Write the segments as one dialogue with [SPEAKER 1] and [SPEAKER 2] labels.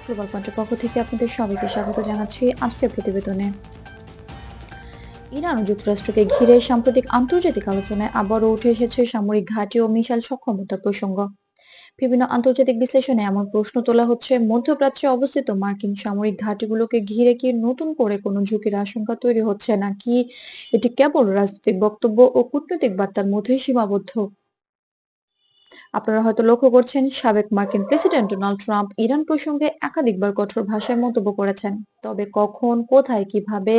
[SPEAKER 1] Global পয়েন্টের পক্ষ থেকে আপনাদের সবাইকে স্বাগত জানাচ্ছি আজকের প্রতিবেদনে। ইরান ও যুক্তরাষ্ট্রকে ঘিরে সাম্প্রতিক আন্তর্জাতিক আলোচনায় আবারও উঠে এসেছে সামরিক ঘাঁটি ও মিসাইল সক্ষমতার প্রসঙ্গ। বিভিন্ন আন্তর্জাতিক বিশ্লেষণে এমন প্রশ্ন তোলা হচ্ছে, মধ্যপ্রাচ্যে অবস্থিত মার্কিন সামরিক ঘাঁটিগুলোকে ঘিরে কি নতুন করে কোনো ঝুঁকির আশঙ্কা তৈরি হচ্ছে, নাকি এটি কেবল রাজনৈতিক বক্তব্য ও কূটনৈতিক বার্তার মধ্যেই সীমাবদ্ধ। আপনারা হয়তো লক্ষ্য করছেন, সাবেক মার্কিন প্রেসিডেন্ট ডোনাল্ড ট্রাম্প ইরান প্রসঙ্গে একাধিকবার কঠোর ভাষায় মন্তব্য করেছেন। তবে কখন, কোথায়, কিভাবে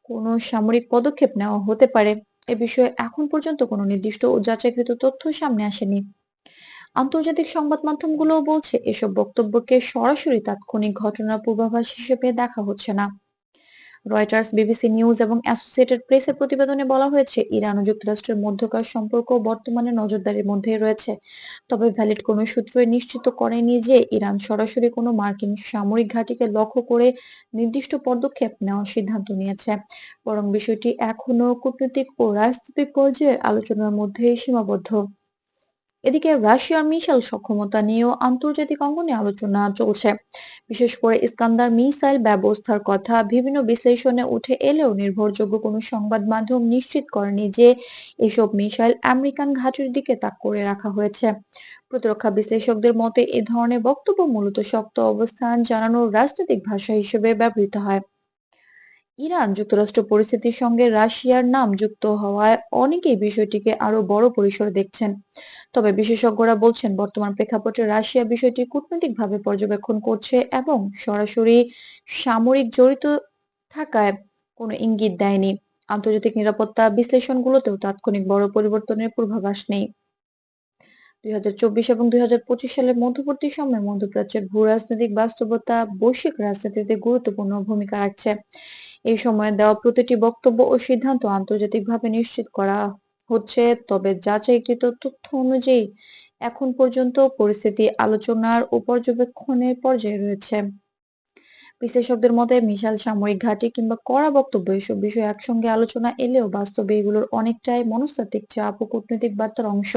[SPEAKER 1] কোনো সামরিক পদক্ষেপ নেওয়া হতে পারে, এ বিষয়ে এখন পর্যন্ত কোনো নির্দিষ্ট ও যাচাইকৃত তথ্য সামনে আসেনি। আন্তর্জাতিক সংবাদ মাধ্যমগুলোও বলছে, এসব বক্তব্যকে সরাসরি তাৎক্ষণিক ঘটনার পূর্বাভাস হিসেবে দেখা হচ্ছে না। রয়টার্স, বিবিসি নিউজ এবং অ্যাসোসিয়েটেড প্রেসের প্রতিবেদনে বলা হয়েছে, ইরান ও যুক্তরাষ্ট্রের মধ্যকার সম্পর্ক বর্তমানে নজরদারির মধ্যেই রয়েছে। তবে ভ্যালিড কোনো সূত্রই নিশ্চিত করেনি যে ইরান সরাসরি কোনো মার্কিন সামরিক ঘাঁটিকে লক্ষ্য করে নির্দিষ্ট পদক্ষেপ নেওয়ার সিদ্ধান্ত নিয়েছে। বরং বিষয়টি এখনো কূটনৈতিক ও রাজনৈতিক পর্যায়ের আলোচনার মধ্যেই সীমাবদ্ধ। এদিকে রাশিয়ার মিসাইল সক্ষমতা নিয়েও আন্তর্জাতিক অঙ্গনে আলোচনা চলছে। বিশেষ করে ইস্কান্দার মিসাইল ব্যবস্থার কথা বিভিন্ন বিশ্লেষণে উঠে এলেও নির্ভরযোগ্য কোনো সংবাদ মাধ্যম নিশ্চিত করেনি যে এসব মিসাইল আমেরিকান ঘাঁটির দিকে তাক করে রাখা হয়েছে। প্রতিরক্ষা বিশ্লেষকদের মতে এ ধরনের বক্তব্য মূলত শক্ত অবস্থান জানানোর রাজনৈতিক ভাষা হিসেবে ব্যবহৃত হয়। ইরান যুক্তরাষ্ট্র পরিস্থিতির সঙ্গে রাশিয়ার নাম যুক্ত হওয়ায় অনেকেই বিষয়টিকে আরো বড় পরিসরে দেখছেন। তবে বিশেষজ্ঞরা বলছেন, বর্তমান প্রেক্ষাপটে রাশিয়া বিষয়টি কূটনৈতিকভাবে পর্যবেক্ষণ করছে এবং সরাসরি সামরিক জড়িত থাকায় কোনো ইঙ্গিত দেয়নি। আন্তর্জাতিক নিরাপত্তা বিশ্লেষণগুলোতেও তাৎক্ষণিক বড় পরিবর্তনের পূর্বাভাস নেই। 2024 এবং 2025 সালের মধ্যবর্তী সময়ে মধ্যপ্রাচ্যের ভূরাজনৈতিক বাস্তবতা বৈশ্বিক রাজনীতিতে গুরুত্বপূর্ণ ভূমিকা রাখছে। এই সময়ে দেওয়া প্রতিটি বক্তব্য ও সিদ্ধান্ত আন্তর্জাতিকভাবে নিশ্চিত করা হচ্ছে, তবে যাচাইকৃত তথ্য অনুযায়ী এখন পর্যন্ত পরিস্থিতি আলোচনার ও পর্যবেক্ষণের পর্যায়ে রয়েছে। বিশ্লেষকদের মতে মিসাইল, সামরিক ঘাঁটি কিংবা কড়া বক্তব্য এসব বিষয় একসঙ্গে আলোচনা এলেও বাস্তবে এগুলোর অনেকটাই মনস্তাত্ত্বিক চাপ ও কূটনৈতিক বার্তার অংশ।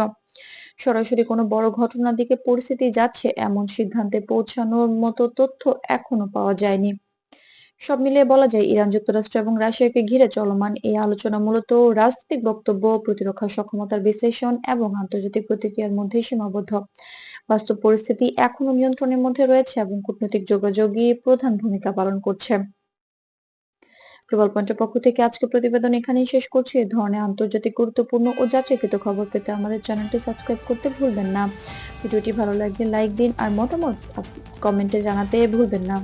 [SPEAKER 1] সরাসরি কোনো বড় ঘটনার দিকে পরিস্থিতি যাচ্ছে এমন সিদ্ধান্তে পৌঁছানোর মতো তথ্য এখনো পাওয়া যায়নি। সব মিলিয়ে বলা যায়, ইরান, যুক্তরাষ্ট্র এবং রাশিয়াকে ঘিরে চলমান এই আলোচনা মূলত রাজনৈতিক বক্তব্য, প্রতিরক্ষা সক্ষমতার বিশ্লেষণ এবং আন্তর্জাতিক প্রতিক্রিয়ার মধ্যেই সীমাবদ্ধ। বাস্তব পরিস্থিতি এখনো নিয়ন্ত্রণের মধ্যে রয়েছে এবং কূটনৈতিক যোগাযোগই প্রধান ভূমিকা পালন করছে। গ্লোবাল পয়েন্টের পক্ষ থেকে আজকে প্রতিবেদন এখানেই শেষ করছি। এ ধরনের আন্তর্জাতিক গুরুত্বপূর্ণ ও যাচাইকৃত খবর পেতে আমাদের চ্যানেলটি সাবস্ক্রাইব করতে ভুলবেন না। ভিডিওটি ভালো লাগলে লাইক দিন আর মতামত কমেন্টে জানাতে ভুলবেন না।